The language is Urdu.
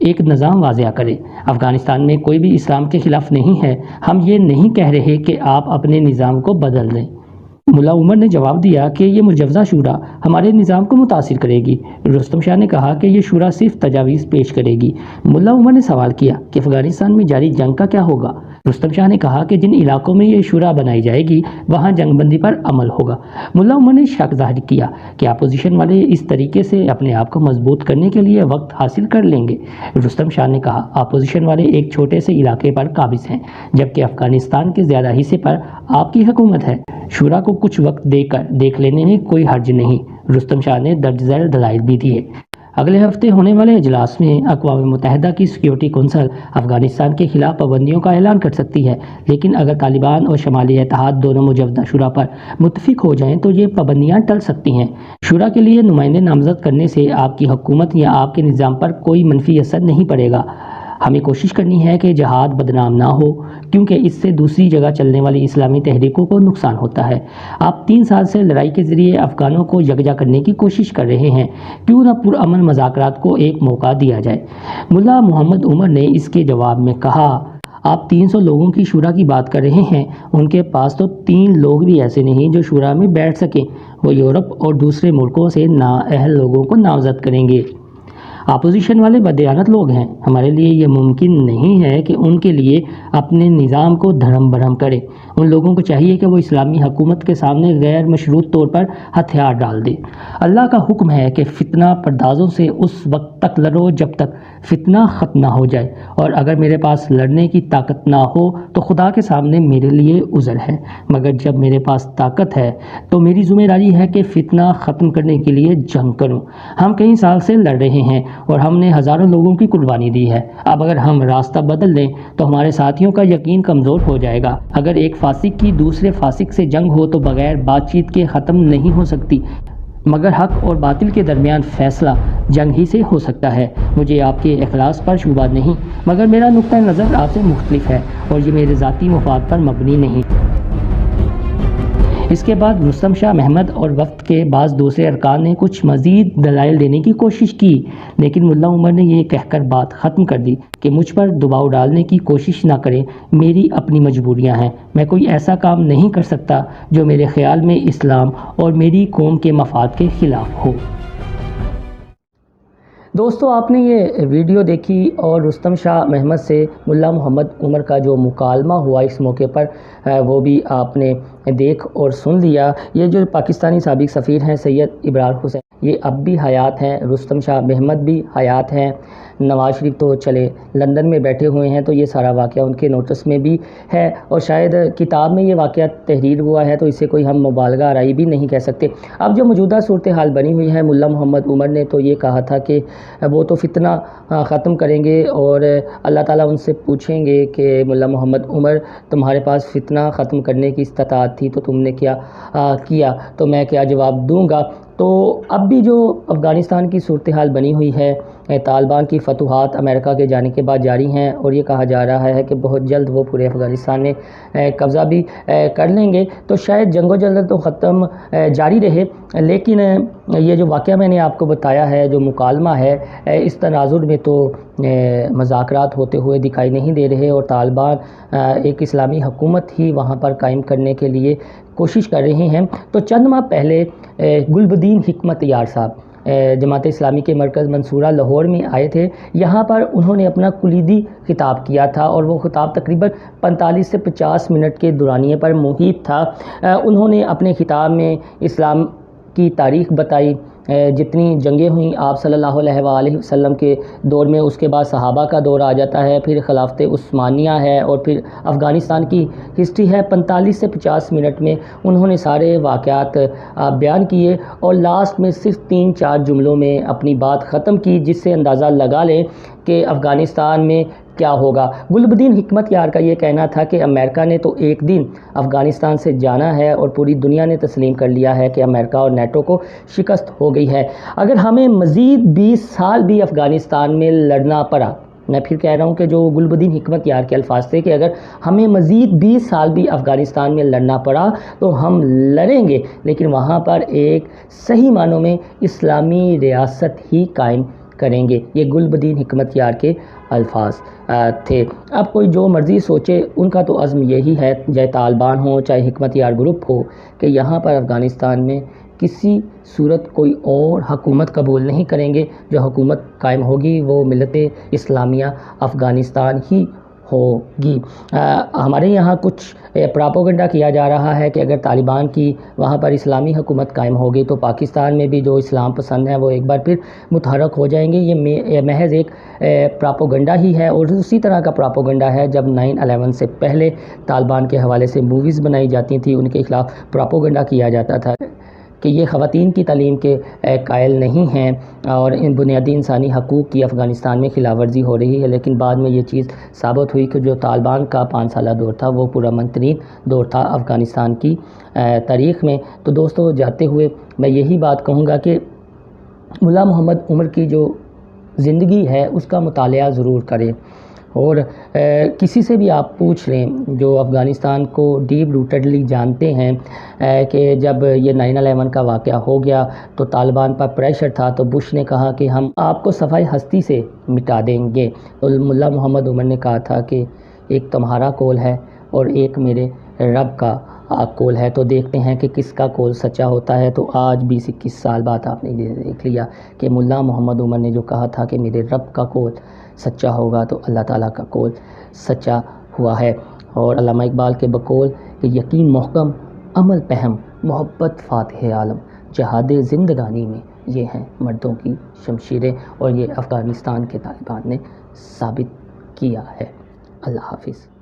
ایک نظام واضح کرے۔ افغانستان میں کوئی بھی اسلام کے خلاف نہیں ہے، ہم یہ نہیں کہہ رہے کہ آپ اپنے نظام کو بدل دیں۔ ملا عمر نے جواب دیا کہ یہ مجوزہ شورا ہمارے نظام کو متاثر کرے گی۔ رستم شاہ نے کہا کہ یہ شورا صرف تجاویز پیش کرے گی۔ ملا عمر نے سوال کیا کہ افغانستان میں جاری جنگ کا کیا ہوگا؟ رستم شاہ نے کہا کہ جن علاقوں میں یہ شورا بنائی جائے گی وہاں جنگ بندی پر عمل ہوگا۔ ملا عمر نے شک ظاہر کیا کہ اپوزیشن والے اس طریقے سے اپنے آپ کو مضبوط کرنے کے لیے وقت حاصل کر لیں گے۔ رستم شاہ نے کہا اپوزیشن والے ایک چھوٹے سے علاقے پر قابض ہیں، جبکہ افغانستان کے زیادہ حصے پر آپ کی حکومت ہے۔ شورا کو کچھ وقت دے کر دیکھ لینے میں کوئی حرج نہیں۔ رستم شاہ نے درج ذیل دلائل بھی دیے۔ اگلے ہفتے ہونے والے اجلاس میں اقوام متحدہ کی سیکیورٹی کونسل افغانستان کے خلاف پابندیوں کا اعلان کر سکتی ہے، لیکن اگر طالبان اور شمالی اتحاد دونوں مجوزہ شورا پر متفق ہو جائیں تو یہ پابندیاں ٹل سکتی ہیں۔ شورا کے لیے نمائندے نامزد کرنے سے آپ کی حکومت یا آپ کے نظام پر کوئی منفی اثر نہیں پڑے گا۔ ہمیں کوشش کرنی ہے کہ جہاد بدنام نہ ہو، کیونکہ اس سے دوسری جگہ چلنے والی اسلامی تحریکوں کو نقصان ہوتا ہے۔ آپ 3 سال سے لڑائی کے ذریعے افغانوں کو یکجا کرنے کی کوشش کر رہے ہیں، کیوں نہ پرامن مذاکرات کو ایک موقع دیا جائے؟ ملا محمد عمر نے اس کے جواب میں کہا آپ 300 لوگوں کی شورا کی بات کر رہے ہیں، ان کے پاس تو 3 لوگ بھی ایسے نہیں جو شورا میں بیٹھ سکیں۔ وہ یورپ اور دوسرے ملکوں سے نااہل لوگوں کو نامزد کریں گے۔ اپوزیشن والے بددیانت لوگ ہیں، ہمارے لیے یہ ممکن نہیں ہے کہ ان کے لیے اپنے نظام کو دھرم برہم کرے۔ ان لوگوں کو چاہیے کہ وہ اسلامی حکومت کے سامنے غیر مشروط طور پر ہتھیار ڈال دیں۔ اللہ کا حکم ہے کہ فتنہ پردازوں سے اس وقت تک لڑو جب تک فتنہ ختم نہ ہو جائے، اور اگر میرے پاس لڑنے کی طاقت نہ ہو تو خدا کے سامنے میرے لیے عذر ہے، مگر جب میرے پاس طاقت ہے تو میری ذمہ داری ہے کہ فتنہ ختم کرنے کے لیے جنگ کروں۔ ہم کئی سال سے لڑ رہے ہیں اور ہم نے ہزاروں لوگوں کی قربانی دی ہے۔ اب اگر ہم راستہ بدل دیں تو ہمارے ساتھیوں کا یقین کمزور ہو جائے گا۔ اگر ایک فاسق کی دوسرے فاسق سے جنگ ہو تو بغیر بات چیت کے ختم نہیں ہو سکتی، مگر حق اور باطل کے درمیان فیصلہ جنگ ہی سے ہو سکتا ہے۔ مجھے آپ کے اخلاص پر شبہ نہیں، مگر میرا نقطہ نظر آپ سے مختلف ہے اور یہ میرے ذاتی مفاد پر مبنی نہیں۔ اس کے بعد رستم شاہ محمد اور وفد کے بعض دوسرے ارکان نے کچھ مزید دلائل دینے کی کوشش کی، لیکن ملا عمر نے یہ کہہ کر بات ختم کر دی کہ مجھ پر دباؤ ڈالنے کی کوشش نہ کریں، میری اپنی مجبوریاں ہیں۔ میں کوئی ایسا کام نہیں کر سکتا جو میرے خیال میں اسلام اور میری قوم کے مفاد کے خلاف ہو۔ دوستو، آپ نے یہ ویڈیو دیکھی اور رستم شاہ محمد سے ملا محمد عمر کا جو مکالمہ ہوا اس موقع پر وہ بھی آپ نے دیکھ اور سن لیا۔ یہ جو پاکستانی سابق سفیر ہیں سید ابرار حسین، یہ اب بھی حیات ہیں، رستم شاہ محمد بھی حیات ہیں، نواز شریف تو چلے لندن میں بیٹھے ہوئے ہیں، تو یہ سارا واقعہ ان کے نوٹس میں بھی ہے، اور شاید کتاب میں یہ واقعہ تحریر ہوا ہے تو اسے کوئی ہم مبالغہ آرائی بھی نہیں کہہ سکتے۔ اب جو موجودہ صورتحال بنی ہوئی ہے، ملا محمد عمر نے تو یہ کہا تھا کہ وہ تو فتنہ ختم کریں گے، اور اللہ تعالیٰ ان سے پوچھیں گے کہ ملا محمد عمر تمہارے پاس فتنہ ختم کرنے کی استطاعت تھی تو تم نے کیا کیا، تو میں کیا جواب دوں گا۔ تو اب بھی جو افغانستان کی صورتحال بنی ہوئی ہے، طالبان کی فتوحات امریکہ کے جانے کے بعد جاری ہیں، اور یہ کہا جا رہا ہے کہ بہت جلد وہ پورے افغانستان میں قبضہ بھی کر لیں گے، تو شاید جنگ و جدل تو ختم جاری رہے، لیکن یہ جو واقعہ میں نے آپ کو بتایا ہے، جو مکالمہ ہے، اس تناظر میں تو مذاکرات ہوتے ہوئے دکھائی نہیں دے رہے، اور طالبان ایک اسلامی حکومت ہی وہاں پر قائم کرنے کے لیے کوشش کر رہے ہیں۔ تو چند ماہ پہلے گلبدین حکمت یار صاحب جماعت اسلامی کے مرکز منصورہ لاہور میں آئے تھے، یہاں پر انہوں نے اپنا کلیدی خطاب کیا تھا، اور وہ خطاب تقریباً 45 سے 50 منٹ کے دورانیے پر محیط تھا۔ انہوں نے اپنے خطاب میں اسلام کی تاریخ بتائی، جتنی جنگیں ہوئیں آپ صلی اللہ علیہ وآلہ وسلم کے دور میں، اس کے بعد صحابہ کا دور آ جاتا ہے، پھر خلافت عثمانیہ ہے، اور پھر افغانستان کی ہسٹری ہے۔ 45 سے 50 منٹ میں انہوں نے سارے واقعات بیان کیے، اور لاسٹ میں صرف 3-4 جملوں میں اپنی بات ختم کی، جس سے اندازہ لگا لیں کہ افغانستان میں کیا ہوگا۔ گلبدین حکمت یار کا یہ کہنا تھا کہ امریکہ نے تو ایک دن افغانستان سے جانا ہے، اور پوری دنیا نے تسلیم کر لیا ہے کہ امریکہ اور نیٹو کو شکست ہو گئی ہے۔ اگر ہمیں مزید 20 سال بھی افغانستان میں لڑنا پڑا، میں پھر کہہ رہا ہوں کہ جو گلبدین حکمت یار کے الفاظ تھے کہ اگر ہمیں مزید 20 سال بھی افغانستان میں لڑنا پڑا تو ہم لڑیں گے، لیکن وہاں پر ایک صحیح معنوں میں اسلامی ریاست ہی قائم کریں گے۔ یہ گل بدین حکمت یار کے الفاظ تھے۔ اب کوئی جو مرضی سوچے، ان کا تو عزم یہی ہے، چاہے طالبان ہو چاہے حکمت یار گروپ ہو، کہ یہاں پر افغانستان میں کسی صورت کوئی اور حکومت قبول نہیں کریں گے۔ جو حکومت قائم ہوگی وہ ملت اسلامیہ افغانستان ہی ہوگی۔ ہمارے یہاں کچھ پراپوگنڈا کیا جا رہا ہے کہ اگر طالبان کی وہاں پر اسلامی حکومت قائم ہوگی تو پاکستان میں بھی جو اسلام پسند ہیں وہ ایک بار پھر متحرک ہو جائیں گے۔ یہ محض ایک پراپوگنڈا ہی ہے، اور اسی طرح کا پراپوگنڈا ہے جب 9/11 سے پہلے طالبان کے حوالے سے موویز بنائی جاتی تھیں، ان کے خلاف پراپوگنڈا کیا جاتا تھا کہ یہ خواتین کی تعلیم کے قائل نہیں ہیں اور ان بنیادی انسانی حقوق کی افغانستان میں خلاف ورزی ہو رہی ہے۔ لیکن بعد میں یہ چیز ثابت ہوئی کہ جو طالبان کا 5 سالہ دور تھا وہ پرامن ترین دور تھا افغانستان کی تاریخ میں۔ تو دوستو، جاتے ہوئے میں یہی بات کہوں گا کہ ملا محمد عمر کی جو زندگی ہے اس کا مطالعہ ضرور کریں، اور کسی سے بھی آپ پوچھ لیں جو افغانستان کو ڈیپ روٹڈلی جانتے ہیں کہ جب یہ 9/11 کا واقعہ ہو گیا تو طالبان پر پریشر تھا تو بش نے کہا کہ ہم آپ کو صفحہ ہستی سے مٹا دیں گے۔ تو ملا محمد عمر نے کہا تھا کہ ایک تمہارا قول ہے اور ایک میرے رب کا قول ہے، تو دیکھتے ہیں کہ کس کا قول سچا ہوتا ہے۔ تو آج 20-21 سال بعد آپ نے دیکھ لیا کہ ملا محمد عمر نے جو کہا تھا کہ میرے رب کا قول سچا ہوگا تو اللہ تعالیٰ کا قول سچا ہوا ہے۔ اور علامہ اقبال کے بقول کہ یقین محکم عمل پہم محبت فاتح عالم، جہاد زندگانی میں یہ ہیں مردوں کی شمشیریں، اور یہ افغانستان کے طالبان نے ثابت کیا ہے۔ اللہ حافظ۔